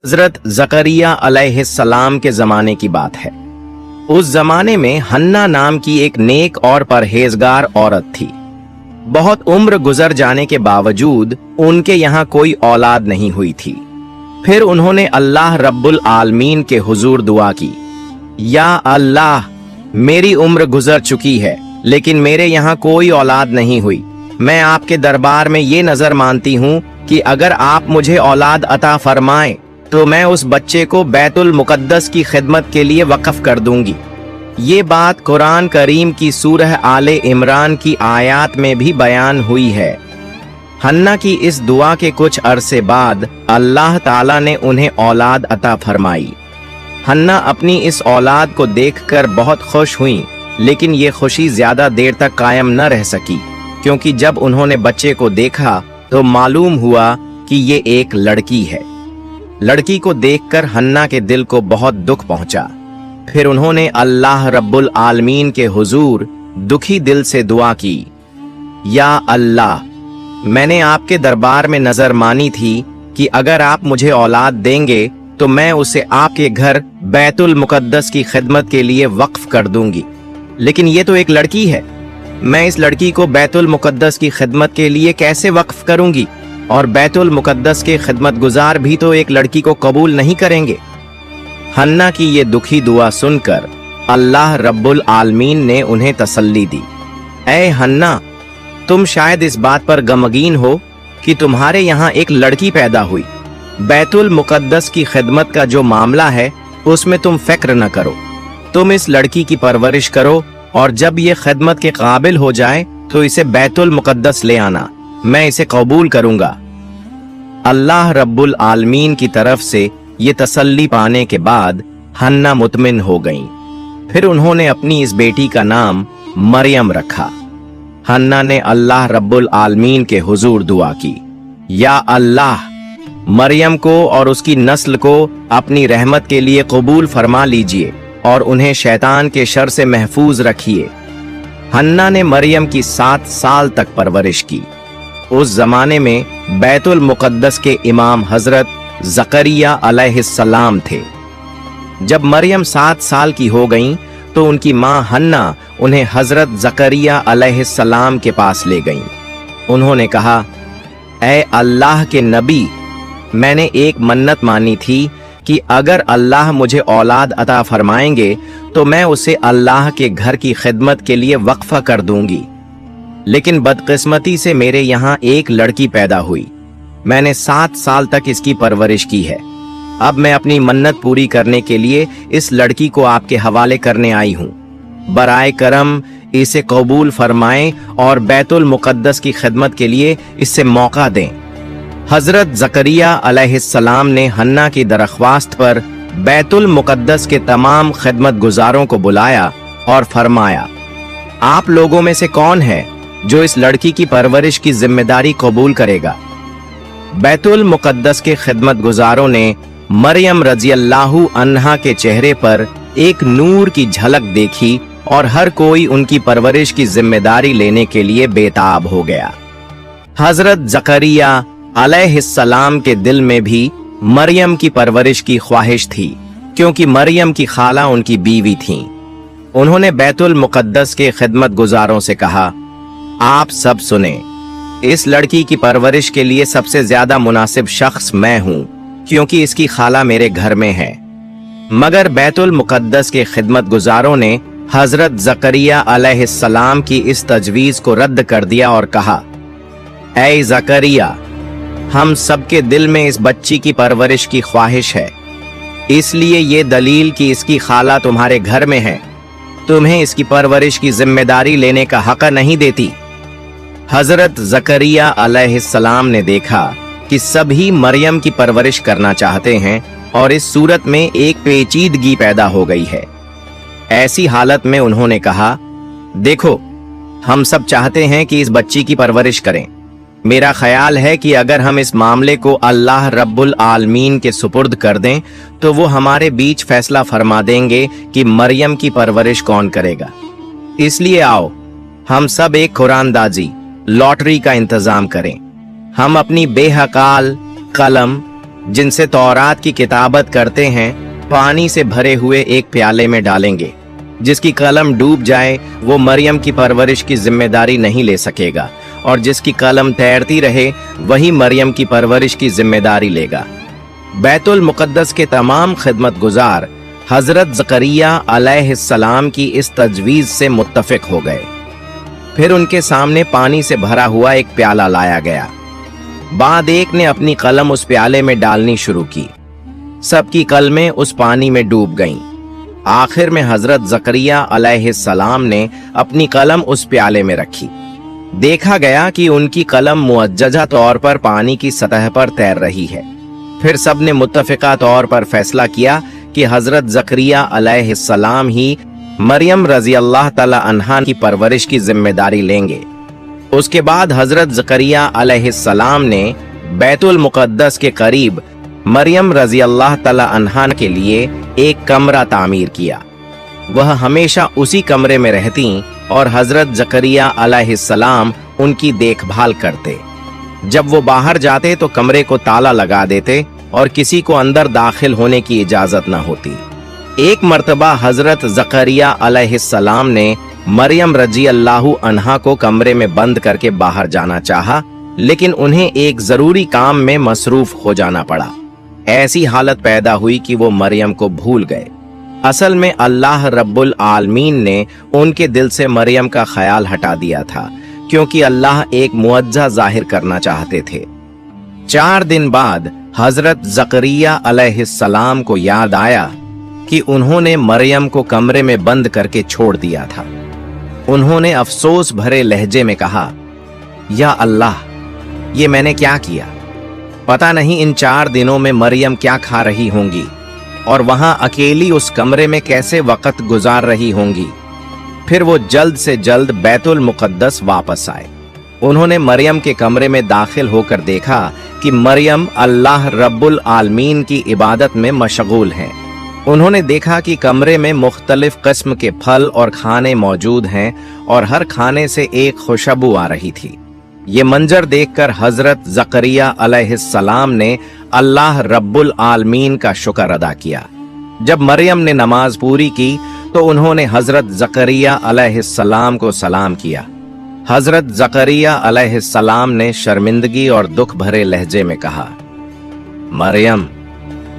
हजरत ज़करिया अलैहिस्सलाम के ज़माने की बात है। उस ज़माने में हन्ना नाम की एक नेक और परहेजगार औरत थी। बहुत उम्र गुजर जाने के बावजूद उनके यहाँ कोई औलाद नहीं हुई थी। फिर उन्होंने अल्लाह रब्बुल आलमीन के हुजूर दुआ की, या अल्लाह, मेरी उम्र गुजर चुकी है लेकिन मेरे यहाँ कोई औलाद नहीं हुई। मैं आपके दरबार में ये नजर मानती हूँ कि अगर आप मुझे औलाद अता फरमाएं तो मैं उस बच्चे को बैतुल मुकद्दस की खिदमत के लिए वक्फ कर दूंगी। ये बात कुरान करीम की सूरह आले इमरान की आयत में भी बयान हुई है। हन्ना की इस दुआ के कुछ अरसे बाद अल्लाह ताला ने उन्हें औलाद अता फरमाई। हन्ना अपनी इस औलाद को देखकर बहुत खुश हुई, लेकिन ये खुशी ज्यादा देर तक कायम न रह सकी, क्योंकि जब उन्होंने बच्चे को देखा तो मालूम हुआ कि ये एक लड़की है। लड़की को देखकर हन्ना के दिल को बहुत दुख पहुंचा। फिर उन्होंने अल्लाह रब्बुल आलमीन के हुजूर दुखी दिल से दुआ की, या अल्लाह, मैंने आपके दरबार में नजर मानी थी कि अगर आप मुझे औलाद देंगे तो मैं उसे आपके घर बैतुल मुकद्दस की खिदमत के लिए वक्फ कर दूंगी। लेकिन ये तो एक लड़की है, मैं इस लड़की को बैतुल मुकद्दस की खिदमत के लिए कैसे वक्फ करूंगी? और बैतुल मुकद्दस के खिदमत गुजार भी तो एक लड़की को कबूल नहीं करेंगे। हन्ना की ये दुखी दुआ सुनकर अल्लाह रब्बुल आलमीन ने उन्हें तसल्ली दी। ऐ हन्ना, तुम शायद इस बात पर गमगीन हो कि तुम्हारे यहाँ एक लड़की पैदा हुई। बैतुल मुकद्दस की खिदमत का जो मामला है उसमें तुम फिक्र न करो। तुम इस लड़की की परवरिश करो और जब ये खिदमत के काबिल हो जाए तो इसे बैतुल मुकद्दस ले आना, मैं इसे कबूल करूंगा। अल्लाह रब्बुल आलमीन की तरफ से ये तसल्ली पाने के बाद हन्ना मुतमिन हो गईं। फिर उन्होंने अपनी इस बेटी का नाम मरियम रखा। हन्ना ने अल्लाह रब्बुल आलमीन के हुजूर दुआ की, या अल्लाह, मरियम को और उसकी नस्ल को अपनी रहमत के लिए कबूल फरमा लीजिए और उन्हें शैतान के शर से महफूज रखिए। हन्ना ने मरियम की 7 साल तक परवरिश की। उस जमाने में बैतुल मुकद्दस के इमाम हजरत ज़करिया अलैहिस्सलाम थे। जब मरियम 7 साल की हो गईं तो उनकी मां हन्ना उन्हें हजरत ज़करिया अलैहिस्सलाम के पास ले गईं। उन्होंने कहा, ऐ अल्लाह के नबी, मैंने एक मन्नत मानी थी कि अगर अल्लाह मुझे औलाद अता फरमाएंगे तो मैं उसे अल्लाह के घर की खिदमत के लिए वक्फा कर दूंगी। लेकिन बदकिस्मती से मेरे यहाँ एक लड़की पैदा हुई। मैंने 7 साल तक इसकी परवरिश की है। अब मैं अपनी मन्नत पूरी करने के लिए इस लड़की को आपके हवाले करने आई हूँ। बराए करम इसे कबूल फरमाएं और बैतुल मुकद्दस की खिदमत के लिए इससे मौका दें। हजरत ज़करिया अलैहिस्सलाम ने हन्ना की दरख्वास्त पर बैतुल मुकद्दस के तमाम खिदमत गुजारों को बुलाया और फरमाया, आप लोगों में से कौन है जो इस लड़की की परवरिश की जिम्मेदारी कबूल करेगा? बैतुल मुकद्दस के खिदमत गुजारों ने मरियम रज़ियल्लाहु अन्हा के चेहरे पर एक नूर की झलक देखी और हर कोई उनकी परवरिश की जिम्मेदारी लेने के लिए बेताब हो गया। हजरत ज़करिया अलैहिस्सलाम के दिल में भी मरियम की परवरिश की ख्वाहिश थी, क्योंकि मरियम की खाला उनकी बीवी थीं। उन्होंने बैतुल मुकद्दस के खिदमत गुजारों से कहा, आप सब सुने, इस लड़की की परवरिश के लिए सबसे ज्यादा मुनासिब शख्स मैं हूँ, क्योंकि इसकी खाला मेरे घर में है। मगर बैतुल मुकद्दस के खिदमत गुजारों ने हजरत ज़करिया अलैहिस्सलाम की इस तजवीज को रद्द कर दिया और कहा, ऐ ज़करिया, हम सबके दिल में इस बच्ची की परवरिश की ख्वाहिश है, इसलिए ये दलील कि इसकी खाला तुम्हारे घर में है तुम्हें इसकी परवरिश की जिम्मेदारी लेने का हक नहीं देती। हजरत ज़करिया अलैहिस्सलाम ने देखा कि सभी मरियम की परवरिश करना चाहते हैं और इस सूरत में एक पेचीदगी पैदा हो गई है। ऐसी हालत में उन्होंने कहा, देखो, हम सब चाहते हैं कि इस बच्ची की परवरिश करें। मेरा ख्याल है कि अगर हम इस मामले को अल्लाह रब्बुल आलमीन के सुपुर्द कर दें तो वो हमारे बीच फैसला फरमा देंगे कि मरियम की परवरिश कौन करेगा। इसलिए आओ, हम सब एक कुरानदाजी लॉटरी का इंतजाम करें। हम अपनी बेहकाल कलम, जिनसे तौरात की किताबत करते हैं, पानी से भरे हुए एक प्याले में डालेंगे। जिसकी कलम डूब जाए वो मरियम की परवरिश की जिम्मेदारी नहीं ले सकेगा, और जिसकी कलम तैरती रहे वही मरियम की परवरिश की जिम्मेदारी लेगा। बैतुल मुक़द्दस के तमाम खिदमत गुजार हजरत ज़करिया अलैहिस्सलाम की इस तजवीज़ से मुत्तफ़िक हो गए। फिर उनके सामने पानी से भरा हुआ एक प्याला लाया गया। बाद एक ने अपनी कलम उस प्याले में डालनी शुरू की। सबकी कलमें उस पानी में डूब गईं। आखिर में हजरत ज़करिया अलैहिस्सलाम ने अपनी कलम उस प्याले में रखी। देखा गया कि उनकी कलम मुअज्जजा तौर पर पानी की सतह पर तैर रही है। फिर सबने मुत्तफ़िका तौर पर फैसला किया कि हजरत ज़करिया अलैहिस्सलाम ही मरियम रज़ी अल्लाह तआला अन्हा की परवरिश की जिम्मेदारी लेंगे। उसके बाद हजरत ज़करिया अलैहिस्सलाम ने बैतुल मुक़द्दस के करीब मरियम रज़ी अल्लाह तआला अन्हा के लिए एक कमरा तामीर किया। वह हमेशा उसी कमरे में रहती और हजरत ज़करिया अलैहिस्सलाम उनकी देखभाल करते। जब वो बाहर जाते तो कमरे को ताला लगा देते और किसी को अंदर दाखिल होने की इजाजत न होती। एक मर्तबा हजरत ज़करिया अलैहिस्सलाम ने मरियम रज़ी अल्लाहु अन्हा को कमरे में बंद करके बाहर जाना चाहा, लेकिन उन्हें एक जरूरी काम में मसरूफ हो जाना पड़ा। ऐसी हालत पैदा हुई कि वो मरियम को भूल गए। असल में अल्लाह रब्बुल आलमीन ने उनके दिल से मरियम का ख्याल हटा दिया था, क्योंकि अल्लाह एक मुअज्जा जाहिर करना चाहते थे। 4 दिन बाद हजरत ज़करिया अलैहिस्सलाम को याद आया कि उन्होंने मरियम को कमरे में बंद करके छोड़ दिया था। उन्होंने अफसोस भरे लहजे में कहा, या अल्लाह, ये मैंने क्या किया? पता नहीं इन 4 दिनों में मरियम क्या खा रही होंगी और वहां अकेली उस कमरे में कैसे वक्त गुजार रही होंगी। फिर वो जल्द से जल्द बैतुल मुक़द्दस वापस आए। उन्होंने मरियम के कमरे में दाखिल होकर देखा कि मरियम अल्लाह रब्बुल आलमीन की इबादत में मशगूल हैं। उन्होंने देखा कि कमरे में मुख्तलिफ किस्म के फल और खाने मौजूद हैं और हर खाने से एक खुशबू आ रही थी। ये मंजर देखकर हजरत ज़करिया अलैहिस्सलाम ने अल्लाह रब्बुल आलमीन का शुक्र अदा किया। जब मरियम ने नमाज पूरी की तो उन्होंने हजरत ज़करिया अलैहिस्सलाम को सलाम किया। हजरत ज़करिया अलैहिस्सलाम ने शर्मिंदगी और दुख भरे लहजे में कहा, मरियम,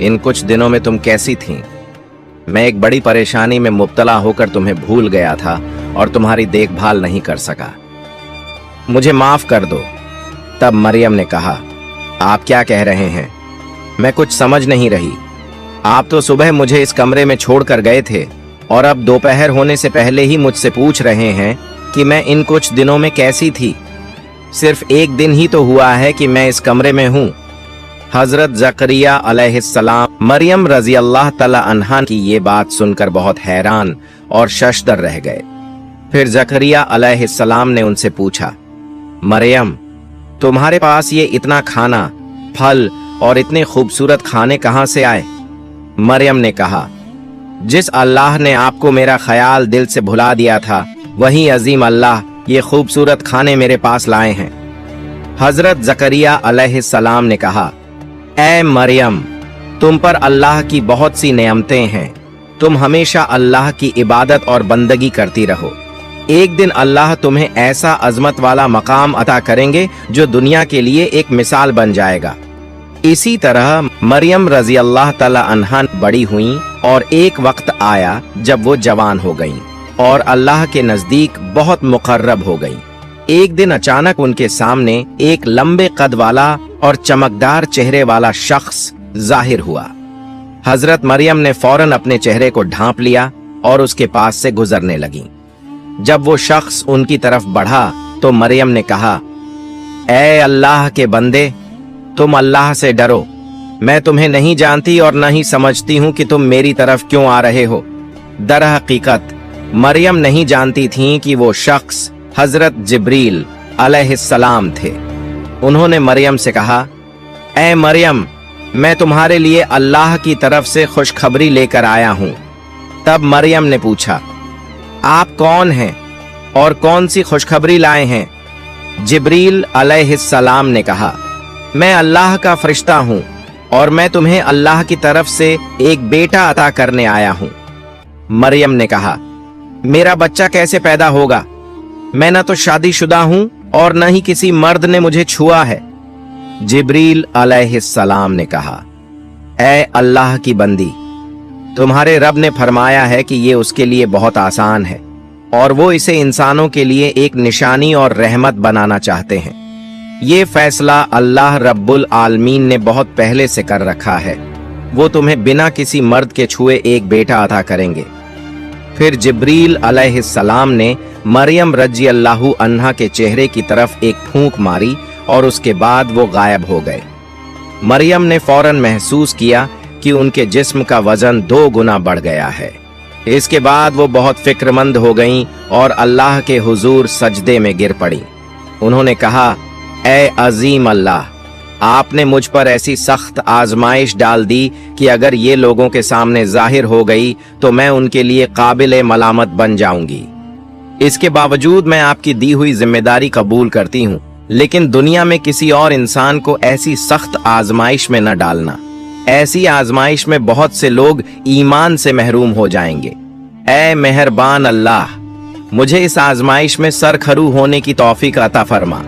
इन कुछ दिनों में तुम कैसी थीं? मैं एक बड़ी परेशानी में मुब्तला होकर तुम्हें भूल गया था और तुम्हारी देखभाल नहीं कर सका। मुझे माफ कर दो। तब मरियम ने कहा, आप क्या कह रहे हैं? मैं कुछ समझ नहीं रही। आप तो सुबह मुझे इस कमरे में छोड़कर गए थे और अब दोपहर होने से पहले ही मुझसे पूछ रहे हैं कि मैं इन कुछ दिनों में कैसी थी। सिर्फ एक दिन ही तो हुआ है कि मैं इस कमरे में हूँ। हजरत ज़करिया अलैहिस्सलाम मरियम रज़ी अल्लाह तआला अन्हा की ये बात सुनकर बहुत हैरान और शशदर रह गए। फिर ज़करिया अलैहिस्सलाम ने उनसे पूछा, मरियम, तुम्हारे पास ये इतना खाना, फल और इतने खूबसूरत खाने कहाँ से आए? मरियम ने कहा, जिस अल्लाह ने आपको मेरा ख्याल दिल से भुला दिया था, वही अजीम अल्लाह ये खूबसूरत खाने मेरे पास लाए हैं। हजरत ज़करिया अलैहिस्सलाम ने कहा, ऐ मरियम, तुम पर अल्लाह की बहुत सी नेमतें हैं। तुम हमेशा अल्लाह की इबादत और बंदगी करती रहो। एक दिन अल्लाह तुम्हें ऐसा अजमत वाला मकाम अता करेंगे जो दुनिया के लिए एक मिसाल बन जाएगा। इसी तरह मरियम रज़ी अल्लाह तआला अन्हा बड़ी हुईं और एक वक्त आया जब वो जवान हो गईं और अल्लाह के नजदीक बहुत मुकर्रब हो गईं। एक दिन अचानक उनके सामने एक लंबे कद वाला और चमकदार चेहरे वाला शख्स जाहिर हुआ। हजरत मरियम ने फौरन अपने चेहरे को ढांप लिया और उसके पास से गुजरने लगी। जब वो शख्स उनकी तरफ बढ़ा तो मरियम ने कहा, ऐ अल्लाह के बंदे, तुम अल्लाह से डरो। मैं तुम्हें नहीं जानती और न ही समझती हूँ कि तुम मेरी तरफ क्यों आ रहे हो। दर हकीकत मरियम नहीं जानती थीं कि वो शख्स हजरत जिब्रील अलैहिस्सलाम थे। उन्होंने मरियम से कहा, ऐ मरियम, मैं तुम्हारे लिए अल्लाह की तरफ से खुशखबरी लेकर आया हूँ। तब मरियम ने पूछा, आप कौन हैं और कौन सी खुशखबरी लाए हैं? जिब्रील अलैहिस्सलाम ने कहा, मैं अल्लाह का फरिश्ता हूँ और मैं तुम्हें अल्लाह की तरफ से एक बेटा अता करने आया हूं। मरियम ने कहा, मेरा बच्चा कैसे पैदा होगा? मैं न तो शादीशुदा हूं और न ही किसी मर्द ने मुझे छुआ है। जिब्रील अलैहिस्सलाम ने कहा, ऐ अल्लाह की बंदी, तुम्हारे रब ने फरमाया है कि ये उसके लिए बहुत आसान है और वो इसे इंसानों के लिए एक निशानी और रहमत बनाना चाहते हैं। ये फैसला अल्लाह रब्बुल आलमीन ने बहुत पहले से कर रखा है। वो तुम्हें बिना किसी मर्द के छुए एक बेटा अता करेंगे। फिर जिब्रील अलैहिस्सलाम ने मरियम रजी अल्लाहु अन्हा के चेहरे की तरफ एक फूंक मारी और उसके बाद वो गायब हो गए। मरियम ने फौरन महसूस किया कि उनके जिस्म का वजन 2 गुना बढ़ गया है। इसके बाद वो बहुत फिक्रमंद हो गईं और अल्लाह के हुजूर सजदे में गिर पड़ी। उन्होंने कहा, ऐ अजीम अल्लाह, आपने मुझ पर ऐसी सख्त आजमाइश डाल दी कि अगर ये लोगों के सामने जाहिर हो गई तो मैं उनके लिए काबिल मलामत बन जाऊंगी। इसके बावजूद मैं आपकी दी हुई जिम्मेदारी कबूल करती हूँ, लेकिन दुनिया में किसी और इंसान को ऐसी सख्त आजमाइश में न डालना। ऐसी आजमाइश में बहुत से लोग ईमान से महरूम हो जाएंगे। ऐ मेहरबान अल्लाह, मुझे इस आजमाइश में सरखरू होने की तौफीक अता फरमा।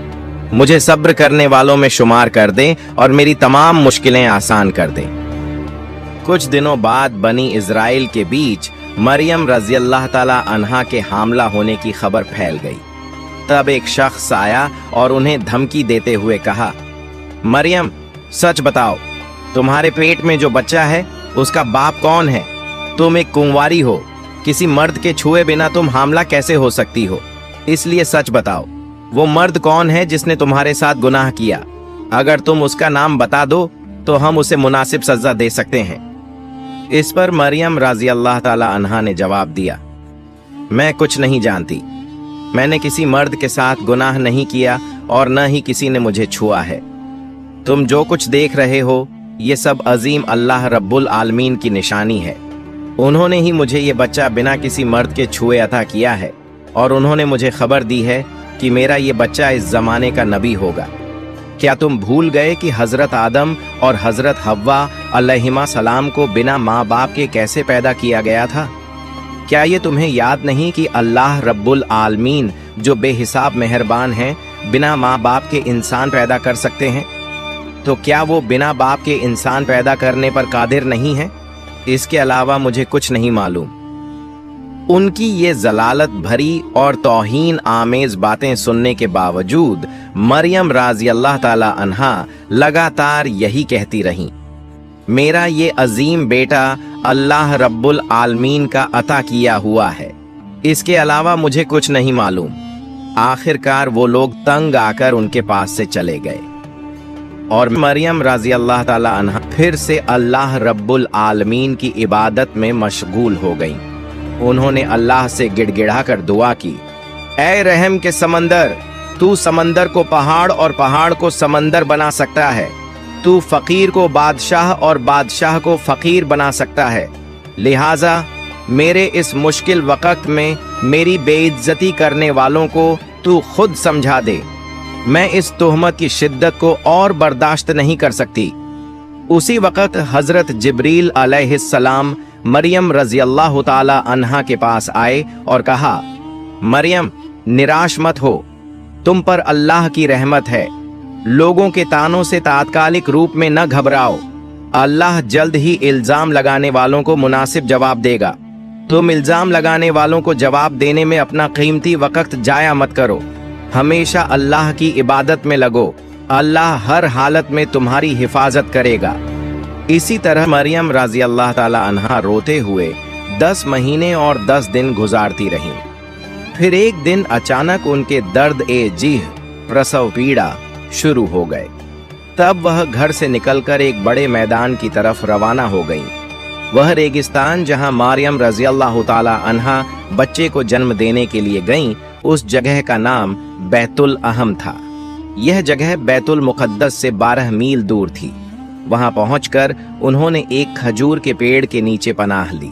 मुझे सब्र करने वालों में शुमार कर दें और मेरी तमाम मुश्किलें आसान कर दें। कुछ दिनों बाद बनी इजराइल के बीच मरियम रजी अल्लाह ताला अन्हा के हामला होने की खबर फैल गई। तब एक शख्स आया और उन्हें धमकी देते हुए कहा, मरियम, सच बताओ, तुम्हारे पेट में जो बच्चा है उसका बाप कौन है? तुम एक कुंवारी हो, किसी मर्द के छुए बिना तुम हामला कैसे हो सकती हो? इसलिए सच बताओ, वो मर्द कौन है जिसने तुम्हारे साथ गुनाह किया? अगर तुम उसका नाम बता दो तो हम उसे मुनासिब सजा दे सकते हैं। इस पर मरियम रजी अल्लाह ताला अन्हा ने जवाब दिया, मैं कुछ नहीं जानती। मैंने किसी मर्द के साथ गुनाह नहीं किया और न ही किसी ने मुझे छुआ है। तुम जो कुछ देख रहे हो ये सब अजीम अल्लाह रब्बुल आलमीन की निशानी है। उन्होंने ही मुझे ये बच्चा बिना किसी मर्द के छुए अता किया है और उन्होंने मुझे खबर दी है कि मेरा ये बच्चा इस जमाने का नबी होगा। क्या तुम भूल गए कि हजरत आदम और हजरत हव्वा अलैहिमा सलाम को बिना माँ बाप के कैसे पैदा किया गया था? क्या ये तुम्हें याद नहीं कि अल्लाह रब्बुल आलमीन जो बेहिसाब मेहरबान हैं, बिना माँ बाप के इंसान पैदा कर सकते हैं? तो क्या वो बिना बाप के इंसान पैदा करने पर कादिर नहीं है? इसके अलावा मुझे कुछ नहीं मालूम। उनकी ये जलालत भरी और तौहीन आमेज बातें सुनने के बावजूद मरियम राजी अल्लाह ताला अन्हा लगातार यही कहती रहीं, मेरा ये अजीम बेटा अल्लाह रब्बुल आलमीन का अता किया हुआ है, इसके अलावा मुझे कुछ नहीं मालूम। आखिरकार वो लोग तंग आकर उनके पास से चले गए और मरियम राजी अल्लाह ताला अन्हा फिर से अल्लाह रब्बुल आलमीन की इबादत में मशगूल हो गईं। उन्होंने अल्लाह से गिड़गिड़ाकर दुआ की, ऐ रहम के समंदर, तू समंदर को पहाड़ और पहाड़ को समंदर बना सकता है। तू फकीर को बादशाह और बादशाह को फकीर बना सकता है। लिहाजा मेरे इस मुश्किल वक्त में मेरी बेइज्जती करने वालों को तू खुद समझा दे। मैं इस तोहमत की शिद्दत को और बर्दाश्त नहीं कर सकती। उसी वक्त हजरत जिब्रील अलैहिस्सलाम मरियम रजी अल्लाह ताला अन्हा के पास आए और कहा, मरियम, निराश मत हो, तुम पर अल्लाह की रहमत है। लोगों के तानों से तात्कालिक रूप में न घबराओ। अल्लाह जल्द ही इल्जाम लगाने वालों को मुनासिब जवाब देगा। तुम इल्जाम लगाने वालों को जवाब देने में अपना कीमती वक्त जाया मत करो। हमेशा अल्लाह की इबादत में लगो। अल्लाह हर हालत में तुम्हारी हिफाजत करेगा। इसी तरह मरियम रजी अल्लाह ताला अन्हा रोते हुए 10 महीने और 10 दिन गुजारती रहीं। फिर एक दिन अचानक उनके दर्द ए जीह, प्रसव पीड़ा शुरू हो गए। तब वह घर से निकलकर एक बड़े मैदान की तरफ रवाना हो गईं। वह रेगिस्तान जहां मरियम रजी अल्लाह ताला अन्हा बच्चे को जन्म देने के लिए गईं, उस जगह का नाम बैतुल अहम था। यह जगह बैतुल मुकद्दस से 12 मील दूर थी। वहां पहुंचकर उन्होंने एक खजूर के पेड़ के नीचे पनाह ली।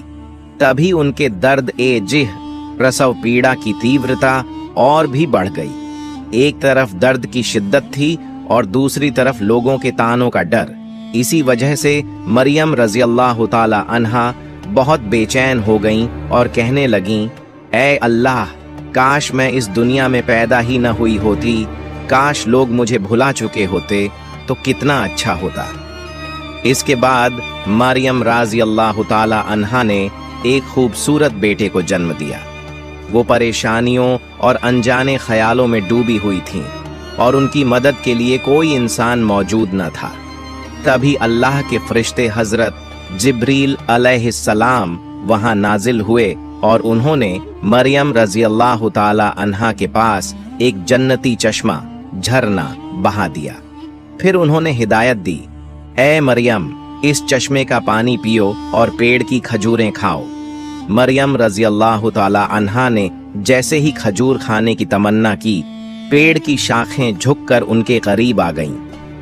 तभी उनके दर्द ए जिह, प्रसव पीड़ा की तीव्रता और भी बढ़ गई। एक तरफ दर्द की शिद्दत थी और दूसरी तरफ लोगों के तानों का डर। इसी वजह से मरियम रजी अल्लाह ताला अन्हा बहुत बेचैन हो गईं और कहने लगीं, ऐ अल्लाह, काश मैं इस दुनिया में पैदा ही न हुई होती, काश लोग मुझे भुला चुके होते तो कितना अच्छा होता। इसके बाद मरियम रजी अल्लाह ताला अन्हा ने एक खूबसूरत बेटे को जन्म दिया। वो परेशानियों और अनजाने ख्यालों में डूबी हुई थीं और उनकी मदद के लिए कोई इंसान मौजूद न था। तभी अल्लाह के फरिश्ते हजरत जिब्रील अलैहिस्सलाम वहां नाजिल हुए और उन्होंने मरियम रजी अल्लाह ताला अन्हा के पास एक जन्नती चश्मा झरना बहा दिया। फिर उन्होंने हिदायत दी, ऐ मरियम, इस चश्मे का पानी पियो और पेड़ की खजूरें खाओ। मरियम रजी अल्लाह ताला अन्हा ने जैसे ही खजूर खाने की तमन्ना की, पेड़ की शाखें झुककर उनके करीब आ गईं।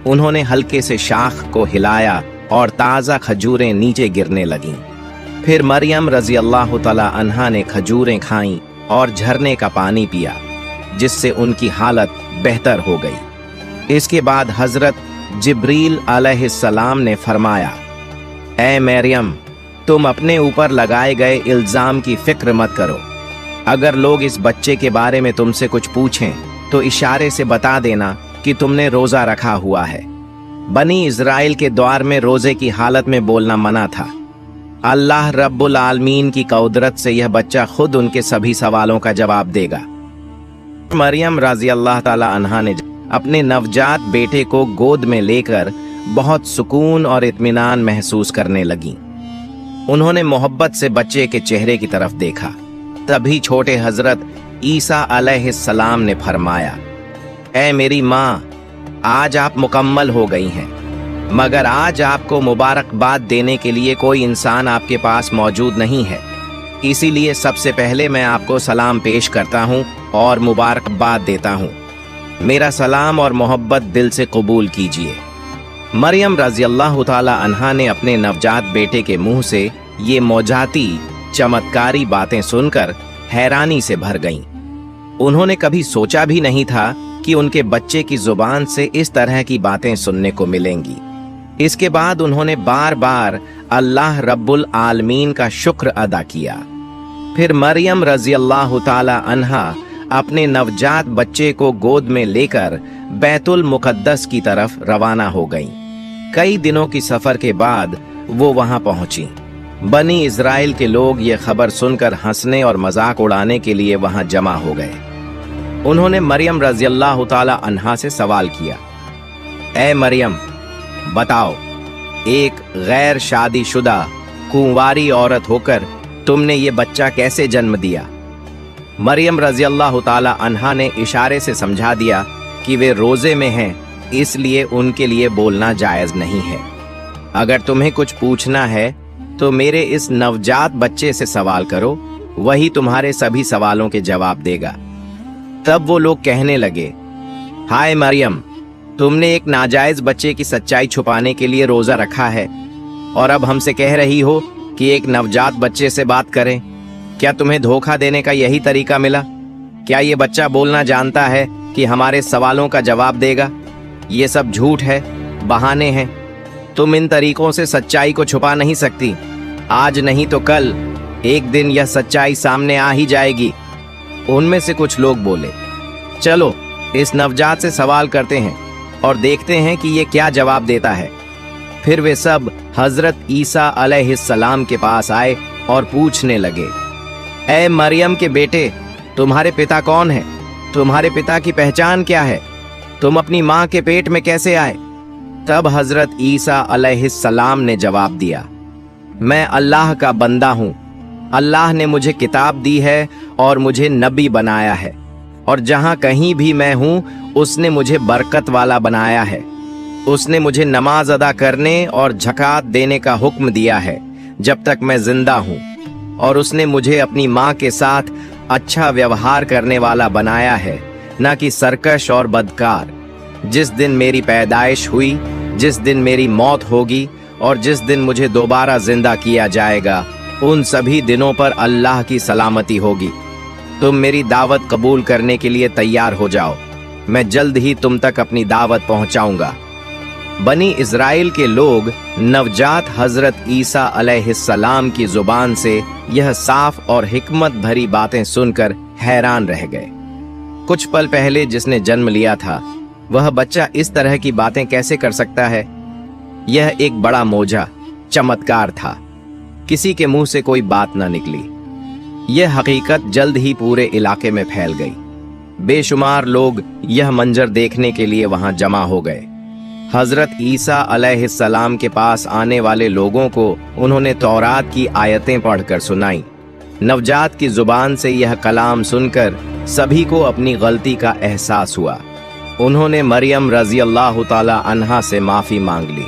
उन्होंने हल्के से शाख को हिलाया और ताज़ा खजूरें नीचे गिरने लगीं। फिर मरियम रजी अल्लाह ताला अन्हा ने खजूरें खाईं और झरने का पानी पिया, जिससे उनकी हालत बेहतर हो गई। इसके बाद हजरत जिब्रील अलैहिस्सलाम ने फरमाया, ऐ मरियम, तुम अपने ऊपर लगाए गए इल्जाम की फिक्र मत करो। अगर लोग इस बच्चे के बारे में तुमसे कुछ पूछें तो इशारे से बता देना कि तुमने रोजा रखा हुआ है। बनी इज़राइल के द्वार में रोजे की हालत में बोलना मना था। अल्लाह रब्बुल आलमीन की कुदरत से यह बच्चा खुद उनके सभी सवालों का जवाब देगा। मरियम रजी अल्लाह ताला अन्हा ने अपने नवजात बेटे को गोद में लेकर बहुत सुकून और इत्मीनान महसूस करने लगीं। उन्होंने मोहब्बत से बच्चे के चेहरे की तरफ देखा। तभी छोटे हजरत ईसा अलैहिस्सलाम ने फरमाया, ऐ मेरी माँ, आज आप मुकम्मल हो गई हैं, मगर आज आपको मुबारकबाद देने के लिए कोई इंसान आपके पास मौजूद नहीं है। इसीलिए सबसे पहले मैं आपको सलाम पेश करता हूँ और मुबारकबाद देता हूँ। मेरा सलाम और मोहब्बत दिल से कबूल कीजिए। मरियम रजी अल्लाह ताला अन्हा ने अपने नवजात बेटे के मुंह से ये मौजाती चमत्कारी बातें सुनकर हैरानी से भर गईं। उन्होंने कभी सोचा भी नहीं था कि उनके बच्चे की जुबान से इस तरह की बातें सुनने को मिलेंगी। इसके बाद उन्होंने बार बार अल्लाह रब्बुल आलमीन का शुक्र अदा किया। फिर मरियम रजी अल्लाह ताला अन्हा अपने नवजात बच्चे को गोद में लेकर बैतुल मुकद्दस की तरफ रवाना हो गईं। कई दिनों की सफर के बाद वो वहां पहुंची। बनी इज़राइल के लोग ये खबर सुनकर हंसने और मजाक उड़ाने के लिए वहां जमा हो गए। उन्होंने मरियम रजी अल्लाह ताला अन्हा से सवाल किया, ऐ मरियम, बताओ, एक गैर शादीशुदा कुंवारी औरत होकर तुमने ये बच्चा कैसे जन्म दिया? मरियम रजी अल्लाह ताला अन्हा ने इशारे से समझा दिया कि वे रोजे में हैं, इसलिए उनके लिए बोलना जायज नहीं है। अगर तुम्हें कुछ पूछना है तो मेरे इस नवजात बच्चे से सवाल करो, वही तुम्हारे सभी सवालों के जवाब देगा। तब वो लोग कहने लगे, हाय मरियम, तुमने एक नाजायज बच्चे की सच्चाई छुपाने के लिए रोजा रखा है और अब हमसे कह रही हो कि एक नवजात बच्चे से बात करें। क्या तुम्हें धोखा देने का यही तरीका मिला? क्या ये बच्चा बोलना जानता है कि हमारे सवालों का जवाब देगा? ये सब झूठ है, बहाने हैं। तुम इन तरीकों से सच्चाई को छुपा नहीं सकती। आज नहीं तो कल एक दिन यह सच्चाई सामने आ ही जाएगी। उनमें से कुछ लोग बोले, चलो इस नवजात से सवाल करते हैं और देखते हैं कि ये क्या जवाब देता है। फिर वे सब हजरत ईसा अलैहिस्सलाम के पास आए और पूछने लगे, ऐ मरियम के बेटे, तुम्हारे पिता कौन है? तुम्हारे पिता की पहचान क्या है? तुम अपनी माँ के पेट में कैसे आए? तब हजरत ईसा अलैहिस्सलाम ने जवाब दिया, मैं अल्लाह का बंदा हूँ। अल्लाह ने मुझे किताब दी है और मुझे नबी बनाया है, और जहाँ कहीं भी मैं हूँ उसने मुझे बरकत वाला बनाया है। उसने मुझे नमाज अदा करने और ज़कात देने का हुक्म दिया है जब तक मैं जिंदा हूँ, और उसने मुझे अपनी माँ के साथ अच्छा व्यवहार करने वाला बनाया है, न कि सरकश और बदकार। जिस दिन मेरी पैदाइश हुई, जिस दिन मेरी मौत होगी और जिस दिन मुझे दोबारा जिंदा किया जाएगा, उन सभी दिनों पर अल्लाह की सलामती होगी। तुम मेरी दावत कबूल करने के लिए तैयार हो जाओ, मैं जल्द ही तुम तक अपनी दावत पहुंचाऊंगा। बनी इज़राइल के लोग नवजात हजरत ईसा अलैहिस्सलाम की जुबान से यह साफ और हिकमत भरी बातें सुनकर हैरान रह गए। कुछ पल पहले जिसने जन्म लिया था वह बच्चा इस तरह की बातें कैसे कर सकता है? यह एक बड़ा मोजा चमत्कार था। किसी के मुंह से कोई बात न निकली। यह हकीकत जल्द ही पूरे इलाके में फैल गई। बेशुमार लोग यह मंजर देखने के लिए वहां जमा हो गए। हजरत ईसा अलैहिस्सलाम के पास आने वाले लोगों को उन्होंने तौरात की आयतें पढ़कर सुनाई। नवजात की जुबान से यह कलाम सुनकर सभी को अपनी गलती का एहसास हुआ। उन्होंने मरियम रजी अल्लाह ताला अन्हा से माफी मांग ली।